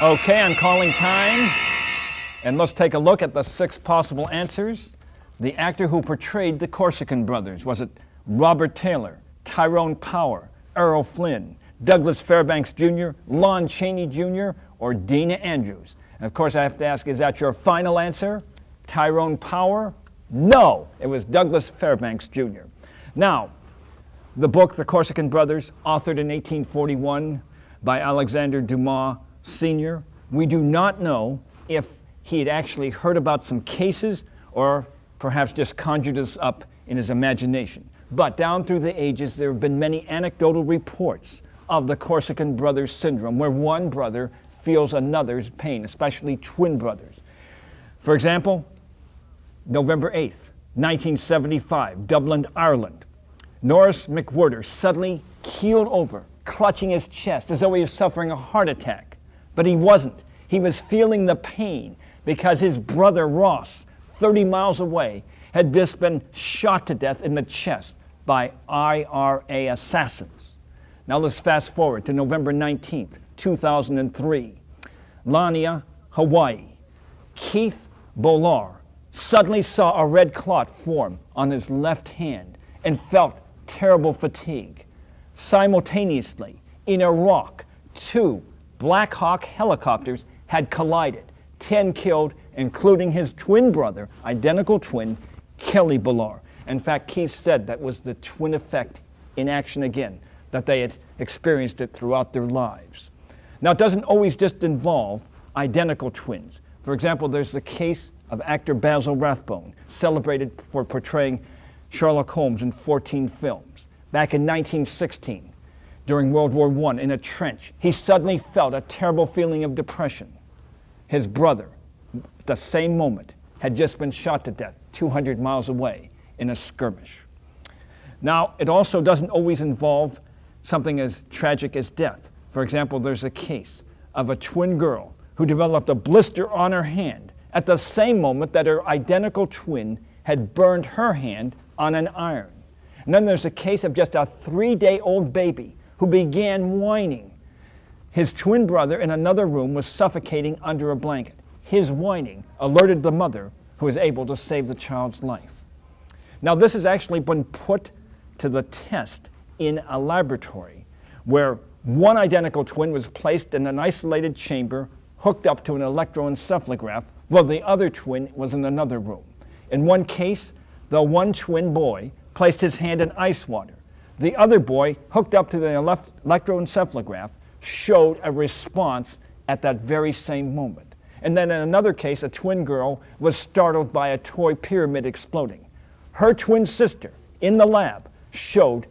Okay, I'm calling time. And let's take a look at the 6 possible answers. The actor who portrayed the Corsican brothers, was it Robert Taylor, Tyrone Power, Errol Flynn, Douglas Fairbanks Jr., Lon Chaney Jr., or Dina Andrews? And of course, I have to ask, is that your final answer? Tyrone Power? No, it was Douglas Fairbanks Jr. Now, the book, The Corsican Brothers, authored in 1841 by Alexander Dumas Sr., we do not know if he had actually heard about some cases or perhaps just conjured us up in his imagination. But down through the ages, there have been many anecdotal reports of the Corsican brothers syndrome, where one brother feels another's pain, especially twin brothers. For example, November 8th, 1975, Dublin, Ireland. Norris McWhirter suddenly keeled over, clutching his chest as though he was suffering a heart attack. But he wasn't. He was feeling the pain because his brother Ross, 30 miles away, had just been shot to death in the chest by IRA assassins. Now let's fast forward to November 19th, 2003. Lania, Hawaii. Keith Bolar suddenly saw a red clot form on his left hand and felt terrible fatigue. Simultaneously, in Iraq, 2 Black Hawk helicopters had collided, 10 killed, including his twin brother, identical twin, Kelly Bolar. In fact, Keith said that was the twin effect in action again, that they had experienced it throughout their lives. Now, it doesn't always just involve identical twins. For example, there's the case of actor Basil Rathbone, celebrated for portraying Sherlock Holmes in 14 films. Back in 1916, during World War I, in a trench, he suddenly felt a terrible feeling of depression. His brother, at the same moment, had just been shot to death 200 miles away in a skirmish. Now, it also doesn't always involve something as tragic as death. For example, there's a case of a twin girl who developed a blister on her hand at the same moment that her identical twin had burned her hand on an iron. And then there's a case of just a 3-day-old baby who began whining. His twin brother in another room was suffocating under a blanket. His whining alerted the mother, who was able to save the child's life. Now, this has actually been put to the test in a laboratory where one identical twin was placed in an isolated chamber hooked up to an electroencephalograph while the other twin was in another room. In one case, the one twin boy placed his hand in ice water. The other boy, hooked up to the electroencephalograph, showed a response at that very same moment. And then in another case, a twin girl was startled by a toy pyramid exploding. Her twin sister, in the lab, showed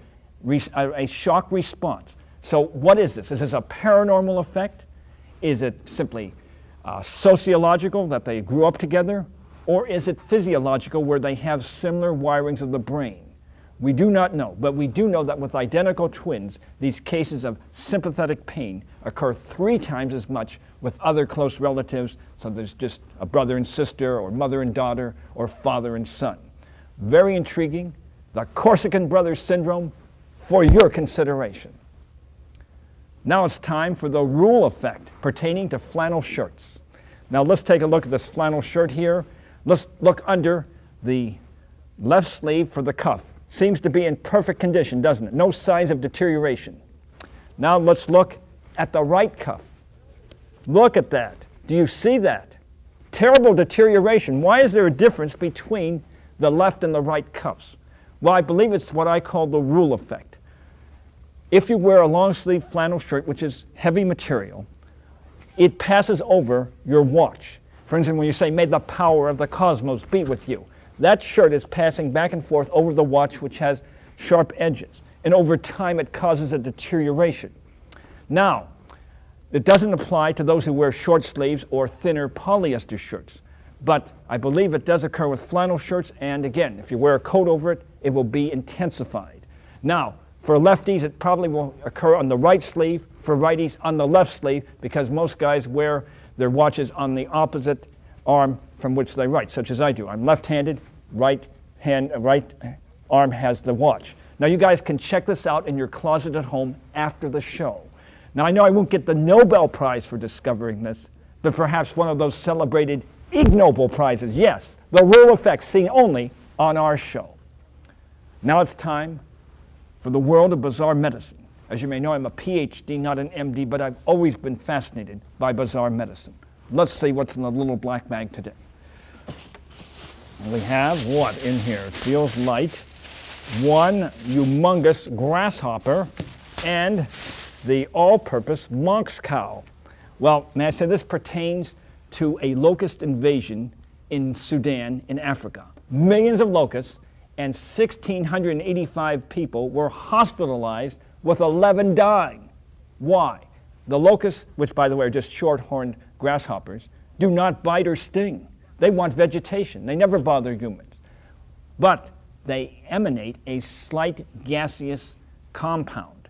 a shock response. So what is this? Is this a paranormal effect? Is it simply sociological, that they grew up together? Or is it physiological, where they have similar wirings of the brain? We do not know, but we do know that with identical twins, these cases of sympathetic pain occur 3 times as much with other close relatives. So there's just a brother and sister, or mother and daughter, or father and son. Very intriguing. The Corsican brothers syndrome, for your consideration. Now it's time for the Ruehl effect pertaining to flannel shirts. Now let's take a look at this flannel shirt here. Let's look under the left sleeve for the cuff. Seems to be in perfect condition, doesn't it? No signs of deterioration. Now let's look at the right cuff. Look at that. Do you see that? Terrible deterioration. Why is there a difference between the left and the right cuffs? Well, I believe it's what I call the Ruehl effect. If you wear a long sleeve flannel shirt, which is heavy material, it passes over your watch. For instance, when you say, "May the power of the cosmos be with you," that shirt is passing back and forth over the watch, which has sharp edges. And over time, it causes a deterioration. Now, it doesn't apply to those who wear short sleeves or thinner polyester shirts. But I believe it does occur with flannel shirts. And again, if you wear a coat over it, it will be intensified. Now, for lefties, it probably will occur on the right sleeve. For righties, on the left sleeve, because most guys wear their watches on the opposite arm from which they write, such as I do. I'm left-handed, right arm has the watch. Now you guys can check this out in your closet at home after the show. Now, I know I won't get the Nobel Prize for discovering this, but perhaps one of those celebrated Ig Nobel Prizes. Yes, the Ruehl effect seen only on our show. Now it's time for the world of bizarre medicine. As you may know, I'm a PhD, not an MD, but I've always been fascinated by bizarre medicine. Let's see what's in the little black bag today. We have what in here? It feels light. One humongous grasshopper and the all-purpose monk's cow. Well, may I say this pertains to a locust invasion in Sudan in Africa. Millions of locusts and 1,685 people were hospitalized with 11 dying. Why? The locusts, which by the way are just short-horned grasshoppers, do not bite or sting. They want vegetation. They never bother humans. But they emanate a slight gaseous compound.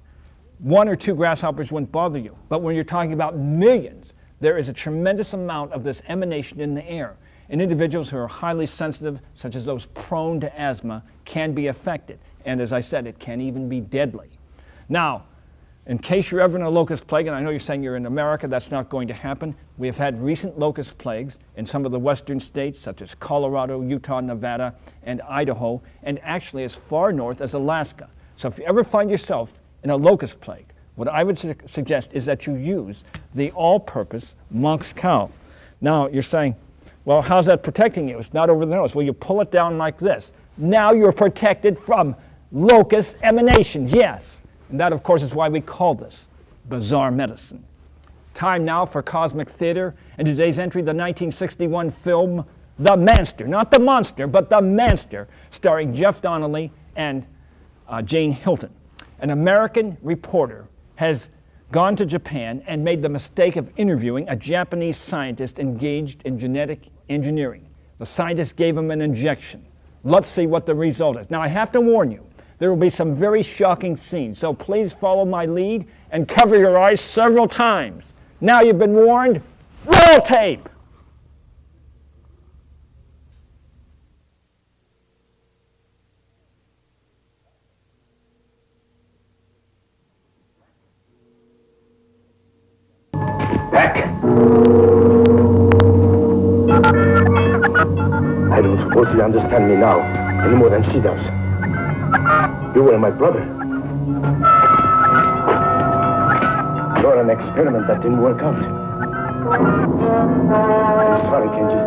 One or two grasshoppers wouldn't bother you, but when you're talking about millions, there is a tremendous amount of this emanation in the air. And individuals who are highly sensitive, such as those prone to asthma, can be affected. And as I said, it can even be deadly. Now, in case you're ever in a locust plague, and I know you're saying you're in America, that's not going to happen. We have had recent locust plagues in some of the western states, such as Colorado, Utah, Nevada, and Idaho, and actually as far north as Alaska. So if you ever find yourself in a locust plague, what I would suggest is that you use the all-purpose monk's cow. Now, you're saying, well, how's that protecting you? It's not over the nose. Well, you pull it down like this. Now you're protected from locust emanations, yes. And that, of course, is why we call this bizarre medicine. Time now for Cosmic Theater, and today's entry, the 1961 film The Manster. Not The Monster, but The Manster, starring Jeff Donnelly and Jane Hilton. An American reporter has gone to Japan and made the mistake of interviewing a Japanese scientist engaged in genetic engineering. The scientist gave him an injection. Let's see what the result is. Now, I have to warn you, there will be some very shocking scenes, so please follow my lead and cover your eyes several times. Now you've been warned. Roll tape! Back. I don't suppose you understand me now, any more than she does. You were my brother. You're an experiment that didn't work out. I'm sorry, Kenji.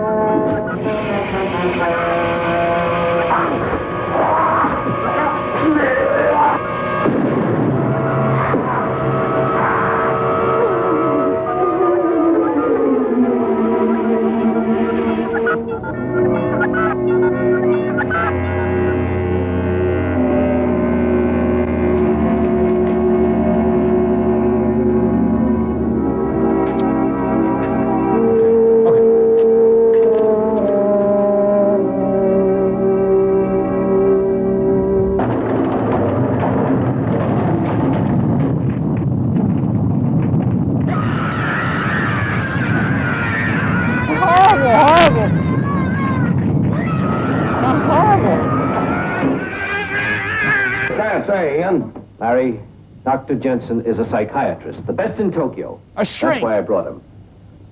Larry, Dr. Jensen is a psychiatrist, the best in Tokyo. A shrink. That's why I brought him.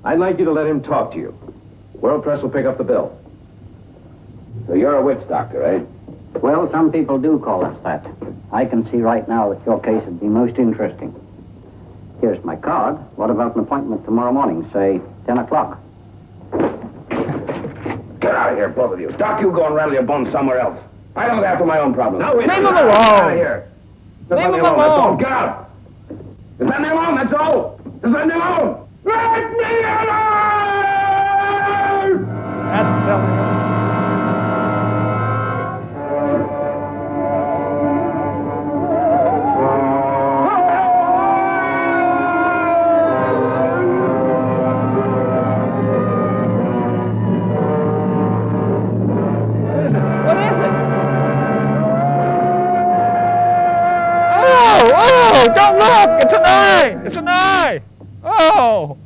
I'd like you to let him talk to you. World Press will pick up the bill. So you're a witch doctor, eh? Well, some people do call us that. I can see right now that your case would be most interesting. Here's my card. What about an appointment tomorrow morning, say 10 o'clock? Get out of here, both of you. Doc, you go and rattle your bones somewhere else. I don't have to my own problems. Leave him alone. Get out of here. Just Leave let him me That's all. alone. Get out. Just let me alone, that's all. Just let me alone. Let me alone! That's telling him. What is it? Oh, don't look! It's an eye! It's an eye! Oh!